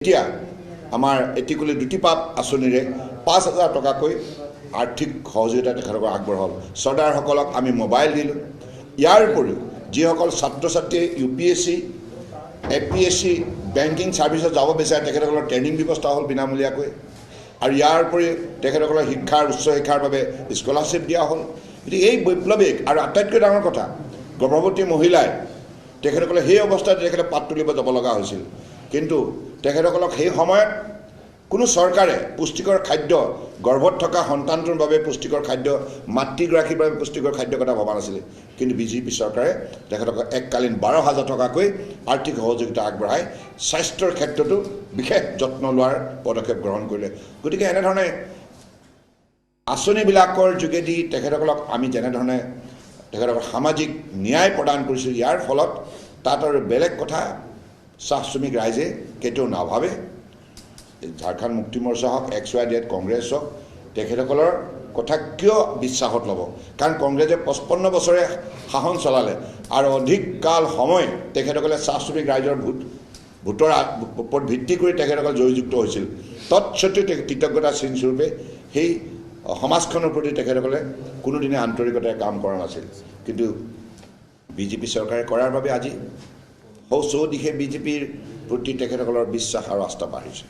এতিয়া আমাৰ এটিকুলি দুটিপাপ আঁচনিৰে ৫,০০০ টকাকৈ আৰ্থিক সহযোগিতা তেখেতলোকক আগবঢ়াল। চৰ্দাৰসকলক আমি মোবাইল দিলোঁ। ইয়াৰ উপৰিও যিসকল ছাত্ৰ ছাত্ৰীয়ে UPSC APSC বেংকিং ছাৰ্ভিচত যাব বিচাৰে তেখেতসকলৰ ট্ৰেইনিং ব্যৱস্থা হ'ল বিনামূলীয়াকৈ। আৰু ইয়াৰ উপৰিও তেখেতসকলৰ শিক্ষাৰ উচ্চ শিক্ষাৰ বাবে স্কলাৰশ্বিপ দিয়া হ'ল। গতিকে এই বৈপ্লৱিক আৰু আটাইতকৈ ডাঙৰ কথা, গৰ্ভৱতী মহিলাই তেখেতসকলে সেই অৱস্থাত তেখেতে পাত তুলিব যাব লগা হৈছিল, কিন্তু তেখেতসকলক সেই সময়ত কোনো চৰকাৰে পুষ্টিকৰ খাদ্য, গৰ্ভত থকা সন্তানটোৰ বাবে পুষ্টিকৰ খাদ্য, মাতৃগৰাকীৰ বাবে পুষ্টিকৰ খাদ্যৰ কথা ভবা নাছিলে। কিন্তু বিজেপি চৰকাৰে তেখেতসকলক এককালীন ১২,০০০ টকাকৈ আৰ্থিক সহযোগিতা আগবঢ়াই স্বাস্থ্যৰ ক্ষেত্ৰতো বিশেষ যত্ন লোৱাৰ পদক্ষেপ গ্ৰহণ কৰিলে। গতিকে এনেধৰণে আঁচনিবিলাকৰ যোগেদি তেখেতসকলক আমি যেনেধৰণে তেখেতসকলক সামাজিক ন্যায় প্ৰদান কৰিছোঁ, ইয়াৰ ফলত তাত আৰু বেলেগ কথা চাহ শ্ৰমিক ৰাইজে কেতিয়াও নাভাবে। ঝাৰখণ্ড মুক্তি মৰ্চা হওক, XYZ কংগ্ৰেছ হওক, তেখেতসকলৰ কথা কিয় বিশ্বাসত ল'ব? কাৰণ কংগ্ৰেছে 55 বছৰে শাসন চলালে আৰু অধিক কাল সময় তেখেতসকলে চাহ শ্ৰমিক ৰাইজৰ ভোটৰ ওপৰত ভিত্তি কৰি তেখেতসকল জয়যুক্ত হৈছিল। তৎসত্ত্বেও কৃতজ্ঞতা চিনস্বৰূপে সেই সমাজখনৰ প্ৰতি তেখেতসকলে কোনোদিনে আন্তৰিকতাৰে কাম কৰা নাছিল। কিন্তু বিজেপি চৰকাৰে কৰাৰ বাবে আজি চৌদিশে বিজেপিৰ প্ৰতি তেখেতসকলৰ বিশ্বাস আৰু আস্থা বাঢ়িছে।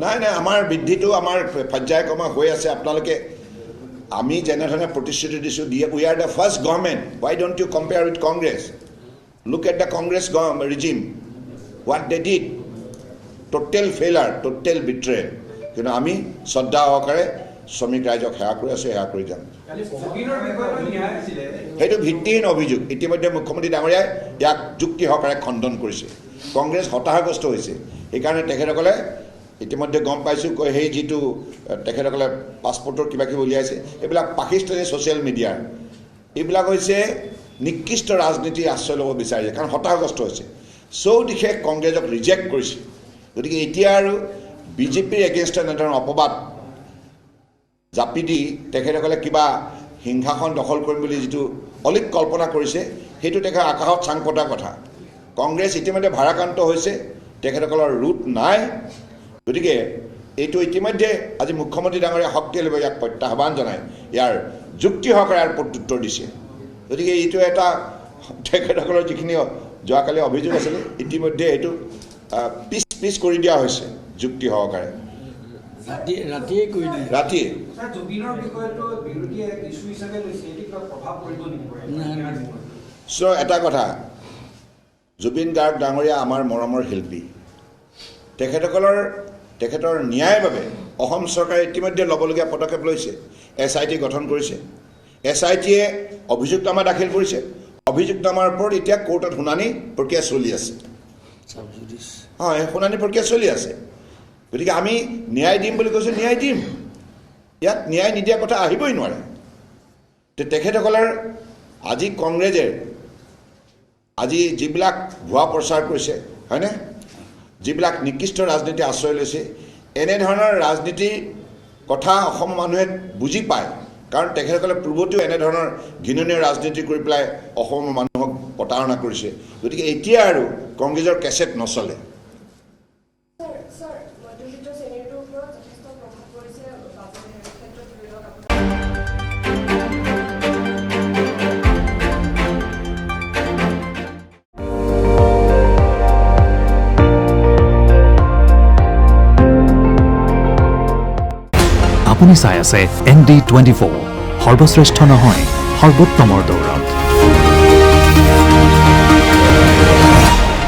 নাই, আমাৰ বৃদ্ধিটো আমাৰ পৰ্যায়ক্ৰমে হৈ আছে। আপোনালোকে আমি যেনেধৰণে প্ৰতিশ্ৰুতি দিছোঁ, we are the first government, why don't you compare with Congress? Look at the Congress regime, what they did, total failure, total betrayal. কিন্তু আমি শ্ৰদ্ধা সহকাৰে শ্ৰমিক ৰাইজক সেৱা কৰি আছোঁ, সেৱা কৰি যাম। সেইটো ভিত্তিহীন অভিযোগ। ইতিমধ্যে মুখ্যমন্ত্ৰী ডাঙৰীয়াই ইয়াক যুক্তি সহকাৰে খণ্ডন কৰিছে। কংগ্ৰেছ হতাশাগ্ৰস্ত হৈছে। সেইকাৰণে তেখেতসকলে ইতিমধ্যে গম পাইছোঁ, সেই যিটো তেখেতসকলে পাছপৰ্টৰ কিবা কিবি উলিয়াইছে, এইবিলাক পাকিস্তানী ছ'চিয়েল মিডিয়াৰ, এইবিলাক হৈছে নিকৃষ্ট ৰাজনীতি আশ্ৰয় ল'ব বিচাৰিছে, কাৰণ হতাশাগ্ৰস্ত হৈছে। চৌদিশে কংগ্ৰেছক ৰিজেক্ট কৰিছে। গতিকে এতিয়া আৰু বিজেপিৰ এগেইনষ্টত এনেধৰণৰ অপবাদ জাপি দি তেখেতসকলে কিবা সিংহাসন দখল কৰিম বুলি যিটো অলিক কল্পনা কৰিছে, সেইটো তেখেত আকাশত চাং পতা কথা। কংগ্ৰেছ ইতিমধ্যে ভাৰাক্ৰান্ত হৈছে, তেখেতসকলৰ ৰুট নাই। গতিকে এইটো ইতিমধ্যে আজি মুখ্যমন্ত্ৰী ডাঙৰীয়া শক্তিশালী ইয়াক প্ৰত্যাহ্বান জনাই ইয়াৰ যুক্তি সহকাৰে ইয়াৰ প্ৰত্যুত্তৰ দিছে। গতিকে এইটো এটা তেখেতসকলৰ যিখিনি যোৱাকালি অভিযোগ আছিলে, ইতিমধ্যে এইটো পিছ কৰি দিয়া হৈছে যুক্তি সহকাৰে। ৰাতিয়ে এটা কথা, জুবিন গাৰ্গ ডাঙৰীয়া আমাৰ মৰমৰ শিল্পী। তেখেতৰ ন্যায়ৰ বাবে অসম চৰকাৰে ইতিমধ্যে ল'বলগীয়া পদক্ষেপ লৈছে। SIT গঠন কৰিছে। SITয়ে অভিযোগনামা দাখিল কৰিছে। অভিযোগনামাৰ ওপৰত এতিয়া কোৰ্টত শুনানি প্ৰক্ৰিয়া চলি আছে। হয়, শুনানি প্ৰক্ৰিয়া চলি আছে। গতিকে আমি ন্যায় দিম বুলি কৈছোঁ, ন্যায় দিম। ইয়াত ন্যায় নিদিয়া কথা আহিবই নোৱাৰে। তেখেতসকলৰ আজি কংগ্ৰেছে আজি যিবিলাক ভুৱা প্ৰচাৰ কৰিছে, হয়নে, যিবিলাক নিকৃষ্ট ৰাজনীতি আশ্ৰয় লৈছে, এনেধৰণৰ ৰাজনীতিৰ কথা অসমৰ মানুহে বুজি পায়। কাৰণ তেখেতসকলে পূৰ্বতেও এনেধৰণৰ ঘৃণনীয় ৰাজনীতি কৰি পেলাই অসমৰ মানুহক প্ৰতাৰণা কৰিছে। গতিকে এতিয়া আৰু কংগ্ৰেছৰ কেছেট নচলে। আপুনি চাই আছে ND24, সৰ্বশ্ৰেষ্ঠ নহয়, সৰ্বোত্তমৰ দৌৰ।